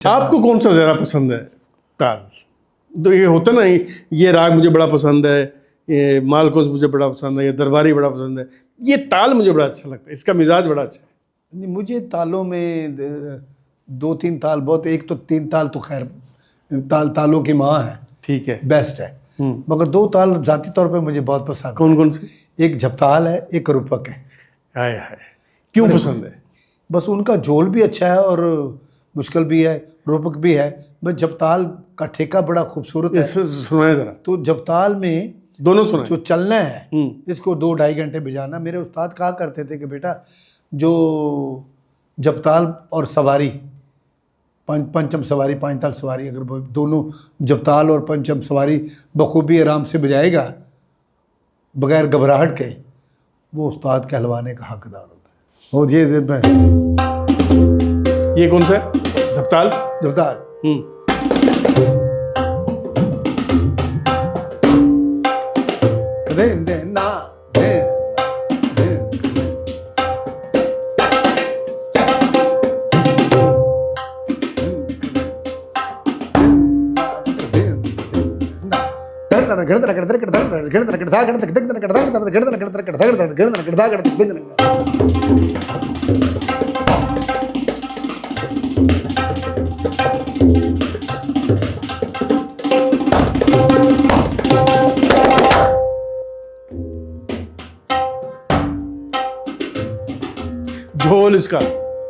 आपको कौन सा ज़्यादा पसंद है ताल? तो ये होता ना, ये राग मुझे बड़ा पसंद है, ये मालकोस मुझे बड़ा पसंद है, ये दरबारी बड़ा पसंद है, ये ताल मुझे बड़ा अच्छा लगता है, इसका मिजाज बड़ा अच्छा है। नहीं, मुझे तालों में दो तीन ताल बहुत, एक तो तीन ताल तो खैर तालों की माँ है, ठीक है। बेस्ट है, मगर दो ताल जाती तौर पे मुझे बहुत पसंद कौन कौन से? है। एक झपताल है, एक रूपक है। हाय हाय, क्यों पसंद है? बस उनका झोल भी अच्छा है और मुश्किल भी है, रूपक भी है। बस झपताल का ठेका बड़ा खूबसूरत है। सुनाए जरा। तो झपताल में दोनों सुनाए। जो चलना है इसको 2-2.5 घंटे बजाना। मेरे उस्ताद कहा करते थे कि बेटा जो जपताल और सवारी, पंचम सवारी, 5 ताल सवारी, अगर वो दोनों जपताल और पंचम सवारी बखूबी आराम से बजाएगा बगैर घबराहट के, वो उस्ताद कहलवाने का हकदार होता है। और ये कौन सा है? झपताल। जपताल दे दे ना दे दे झोल इसका।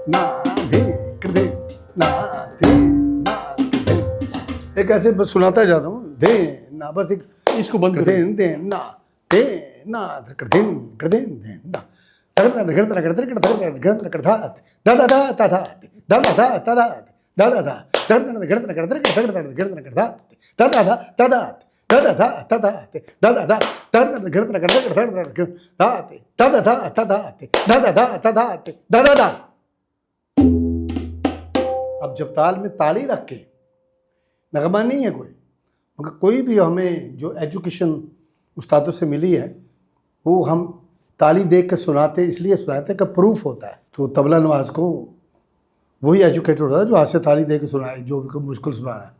ना दे कृदे ना दे ना दे। एक ऐसे बस सुनाता जाता हूँ, दे ना, बस एक इसको बंद कर। दे दे ना दे ना कृदे कृदे दे ना दादा दादा दादा दादा। अब जब ताल में ताली रख के, नगमा नहीं है कोई, मगर कोई भी हमें जो एजुकेशन उस्तादों से मिली है वो हम ताली देख के सुनाते, इसलिए सुनाते कि प्रूफ होता है। तो तबला नवाज को वही एजुकेटेड होता है जो हाथ से ताली दे के सुनाए, जो भी मुश्किल सुनाना है।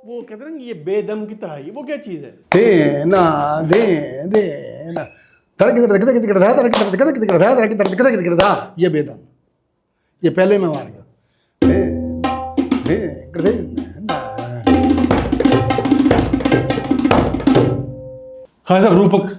वो कहते हैं ना ये बेदम की तहाई, वो क्या चीज़ है? दे ना दे दे ना ये बेदम, ये पहले में मार गया। हाँ साहब, रूपक।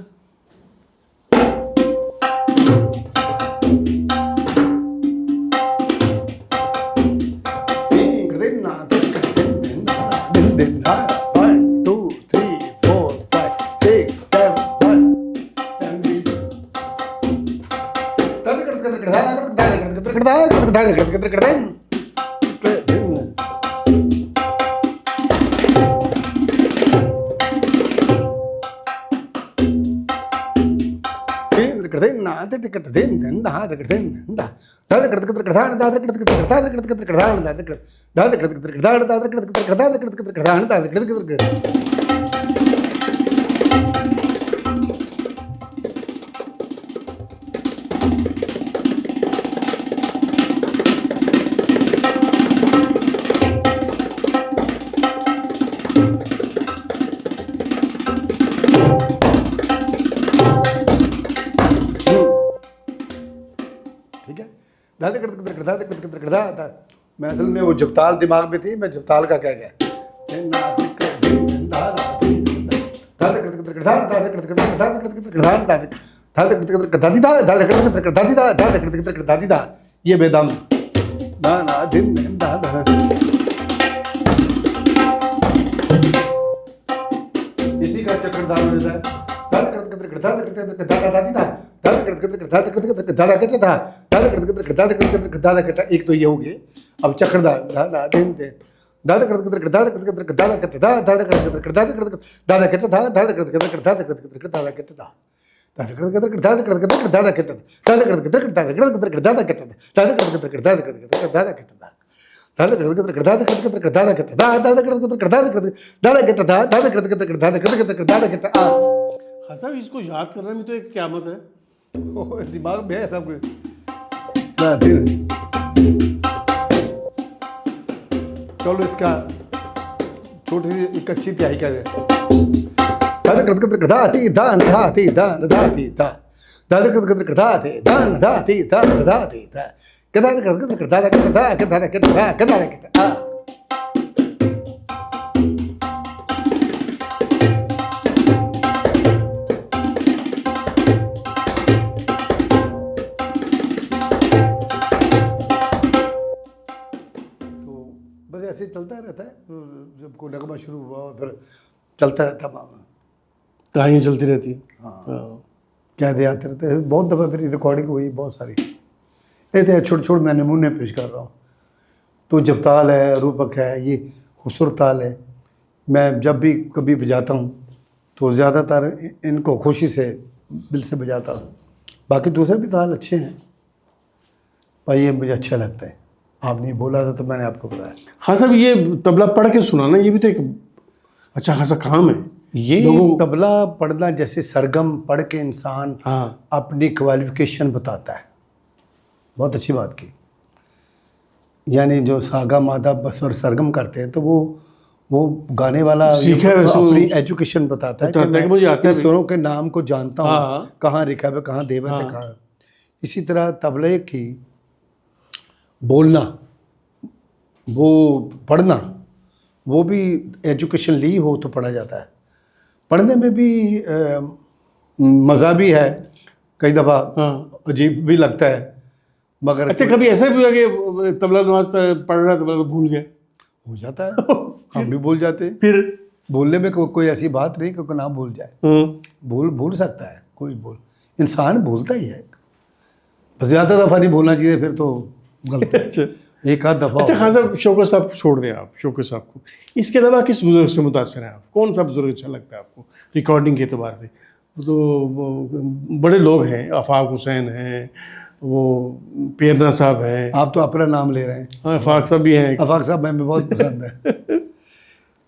मैं असल में वो जपताल दिमाग में थी, मैं जपताल का कह गया। ये बेदम इसी का चक्कर चक्र धार हो जाता है। धार करत करत धार करत धार दादी था, धार करत करत धार करत धार करत था, धार करत करत धार करत धार करत, एक तो ये हो गए। अब चक्रधार धार दिन दे धार करत करत धार करत धार करत धार करत करत धार करत धार करत धार करत करत धार करत धार करत धार हाँ साहब, इसको याद करने में तो एक क़यामत है। दिमाग में है सब कुछ। चलो इसका छोटी सी एक अच्छी तिहाई कर बस ऐसे चलता रहता है। जब कोई नगमा शुरू हुआ फिर चलता रहता मामला। कहानियाँ चलती रहती हैं। हाँ, क्या याद रहते हैं। बहुत दफ़ा फिर रिकॉर्डिंग हुई बहुत सारी। ऐसे छोटे छोटे मैं नमूने पेश कर रहा हूँ। तो जब ताल है, रूपक है, ये खूबसूरत ताल है। मैं जब भी कभी बजाता हूँ तो ज़्यादातर इनको खुशी से दिल से बजाता हूँ। बाकी दूसरे भी ताल अच्छे हैं पर ये मुझे अच्छा लगता है। आपने बोला था तो मैंने आपको बताया। हाँ साहब, ये तबला पढ़ के सुनाना ये भी तो एक अच्छा खासा काम है। ये तबला पढ़ना जैसे सरगम पढ़ के इंसान हाँ अपनी क्वालिफिकेशन बताता है। बहुत अच्छी बात की। यानी जो सागा मादा बस और सरगम करते हैं तो वो गाने वाला सीखा है, अपनी एजुकेशन बताता है कि मैं मुझे आता है इन स्वरों के नाम को जानता हूँ। हाँ। कहाँ रिखा है, कहाँ देवत है, कहाँ। इसी तरह तबले की बोलना, वो पढ़ना, वो भी एजुकेशन ली हो तो पढ़ा जाता है। पढ़ने में भी मज़ा भी है, कई दफ़ा अजीब भी लगता है। मगर अच्छा, कभी ऐसा भी हुआ कि तबला नवाज पढ़ रहा तबला तो भूल गए? हो जाता है। हम भी भूल जाते हैं। फिर बोलने में कोई ऐसी बात नहीं कि ना भूल जाए। भूल सकता है कोई। इंसान भूलता ही है। बस ज़्यादा दफ़ा नहीं भूलना चाहिए, फिर तो गलत है। एक आध दफ़ा। अच्छा खान साहब, शौकत साहब छोड़ दें आप, शौकत साहब को। इसके अलावा किस बुजुर्ग से मुतासर हैं आप? कौन सा बुजुर्ग अच्छा लगता है आपको रिकॉर्डिंग के अतबार से? तो बड़े लोग हैं, आफाक हुसैन हैं, वो पेरना साहब हैं। आप तो अपना नाम ले रहे हैं। हाँ, आफाक साहब भी हैं। आफाक साहब हमें बहुत पसंद है।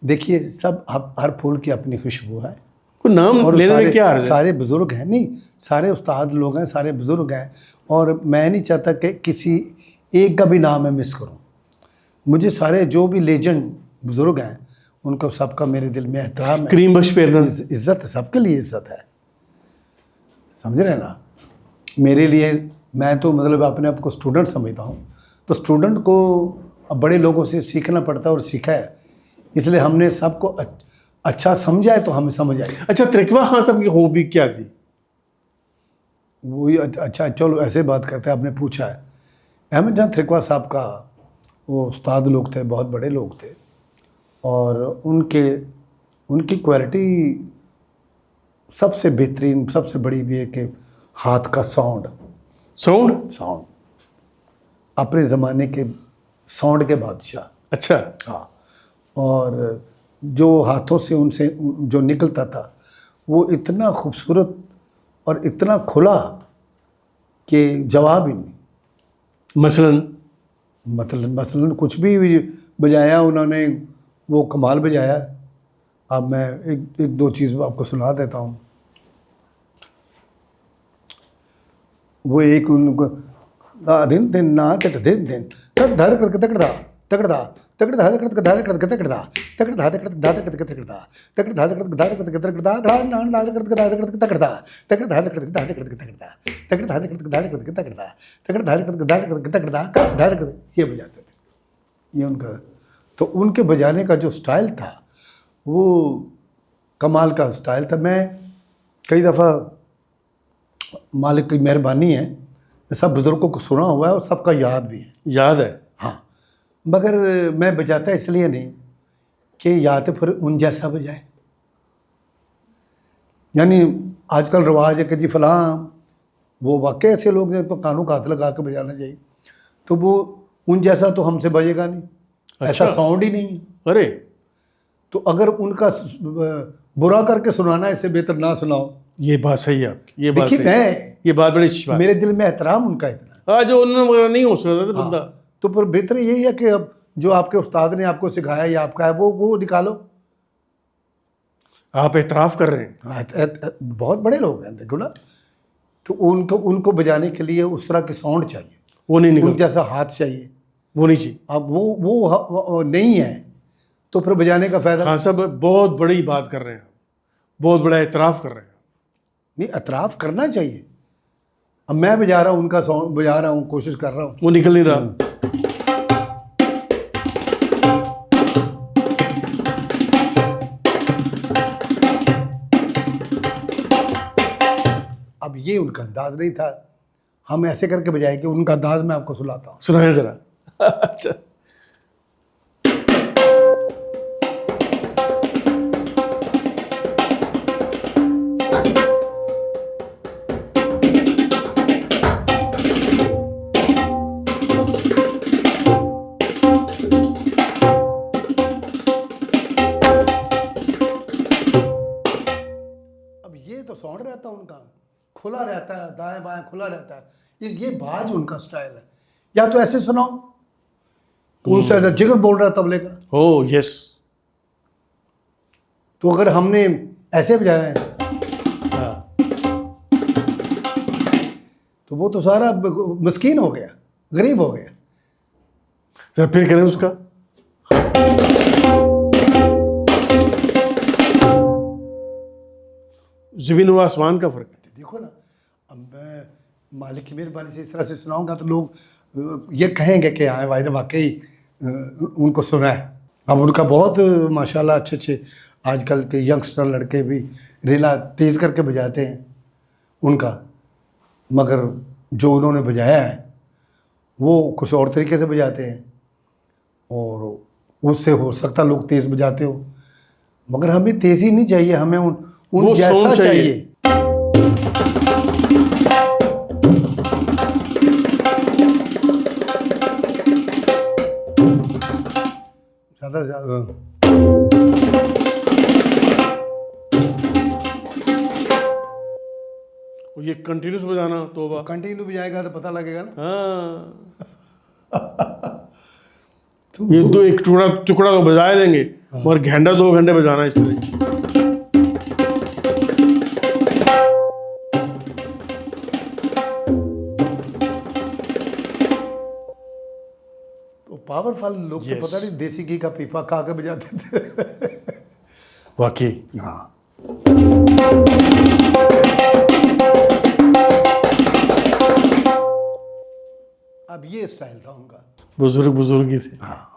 देखिए, सब हर फूल की अपनी खुशबू है। कोई नाम और लेने में क्या हर्ज है? सारे बुजुर्ग हैं, नहीं सारे उस्ताद लोग हैं, सारे बुजुर्ग हैं। और मैं नहीं चाहता कि किसी एक का भी नाम मैं मिस करूं। मुझे सारे जो भी लेजेंड बुजुर्ग हैं उनको सबका मेरे दिल में एहतराम है, करीम बख्श पेरना, इज्जत है, सबके लिए इज्जत है। समझ रहे हैं ना? मेरे लिए मैं तो मतलब अपने आप को स्टूडेंट समझता हूँ। तो स्टूडेंट को अब बड़े लोगों से सीखना पड़ता है और सीखा है, इसलिए हमने सबको अच्छा समझा है तो हमें समझ आई। अच्छा, त्रिकवा खान साहब की हॉबी क्या थी? वही अच्छा, चलो ऐसे बात करते हैं। आपने पूछा है, अहमद जान त्रिकवा साहब का वो उस्ताद लोग थे, बहुत बड़े लोग थे। और उनकी क्वालिटी सबसे बेहतरीन, सबसे बड़ी भी है कि हाथ का साउंड अपने ज़माने के साउंड के बादशाह। अच्छा। हाँ, और जो हाथों से उनसे जो निकलता था वो इतना खूबसूरत और इतना खुला कि जवाब ही नहीं। मसलन कुछ भी बजाया उन्होंने, वो कमाल बजाया। अब मैं एक दो चीज़ आपको सुना देता हूँ। वो एक उनको दिन दिन ना कट दिन दिन तक धर कर तकड़ा तकड़ा तकड़ा धार कर धार कर तकड़ा तकड़ा धार कर धार कर तकड़ा तकड़ा धार कर धार कर तकड़ा घड़ा ना धार कर धार कर तकड़ा तकड़ा धार कर धार कर तकड़ा तकड़ा धार कर धार कर तकड़ा तकड़ा धार कर धार कर तकड़ा धार कर, ये बजाते थे। ये उनका, तो उनके बजाने का जो स्टाइल था वो कमाल का स्टाइल था। मैं कई दफ़ा, मालिक की मेहरबानी है, सब बुज़ुर्गों को सुना हुआ है और सबका याद भी है। याद है? हाँ, मगर मैं बजाता इसलिए नहीं कि या तो फिर उन जैसा बजाए, यानी आजकल रिवाज है कि जी फलां, वो वाकई ऐसे लोग हैं तो कानों का हाथ लगा के बजाना चाहिए, तो वो उन जैसा तो हमसे बजेगा नहीं, ऐसा अच्छा। साउंड ही नहीं है। अरे तो अगर उनका बुरा करके सुनाना है, इससे बेहतर ना सुनाओ। ये बात सही है आपकी, ये बात देखिए सही है। मैं, ये बात बड़ी अच्छी बात मेरे दिल में एहतराम उनका इतना है। है। जो उन्होंने वगैरह नहीं हो सकता था बंदा। तो पर बेहतर यही है कि अब जो आपके उस्ताद ने आपको सिखाया या आपका है वो निकालो। आप एतराफ़ कर रहे हैं। बहुत बड़े लोग हैं देखो ना, तो उनको उनको बजाने के लिए उस तरह के साउंड चाहिए, वो नहीं उन निकलता, जैसा हाथ चाहिए। वो नहीं चाहिए। अब वो नहीं है, तो फिर बजाने का फायदा खान साहब बहुत बड़ी बात कर रहे हैं, बहुत बड़ा एतराफ़ कर रहे हैं। नहीं। एतराफ़ करना चाहिए। अब मैं बजा रहा हूँ, उनका साउंड बजा रहा हूँ, कोशिश कर रहा हूँ। वो निकल नहीं रहा। अब ये उनका अंदाज नहीं था, हम ऐसे करके बजाए कि उनका अंदाज मैं आपको सुनाता हूँ। सुनाए जरा। अच्छा। अब ये तो साउंड रहता है उनका, खुला रहता है, दाएं बाएं खुला रहता है। ये बाज उनका स्टाइल है। या तो ऐसे सुनाओ, उनसे जिगर बोल रहा है तबले का, ओह यस। तो अगर हमने ऐसे बजाया है हाँ। तो वो तो सारा मस्कीन हो गया, गरीब हो गया। जरा फिर करें उसका। ज़मीन व आसमान का फ़र्क है। देखो ना, अब मैं मालिक की मेहरबानी से इस तरह से सुनाऊंगा तो लोग ये कहेंगे कि हाँ भाई ने वाकई उनको सुना है। अब उनका बहुत माशाल्लाह अच्छे अच्छे आजकल के यंगस्टर लड़के भी रेला तेज़ करके बजाते हैं उनका, मगर जो उन्होंने बजाया है वो कुछ और तरीके से बजाते हैं, और उससे हो सकता लोग तेज़ बजाते हो, मगर हमें तेज़ी नहीं चाहिए, हमें उन वो जैसा sound चाहिए। चाहिए। ज़्यादा से ज़्यादा और ये कंटिन्यूस बजाना तोबा। कंटिन्यू बजाएगा तो पता लगेगा ना। हाँ। ये दो एक टुकड़ा टुकड़ा तो बजा देंगे, मगर घंटा 2 घंटे बजाना इस तरह। तो पावरफुल लोग तो Yes. पता नहीं देसी घी का पीपा खा के बजाते थे। वाकई। हाँ। अब ये स्टाइल था उनका। बुजुर्ग बुजुर्ग ही थे। हाँ।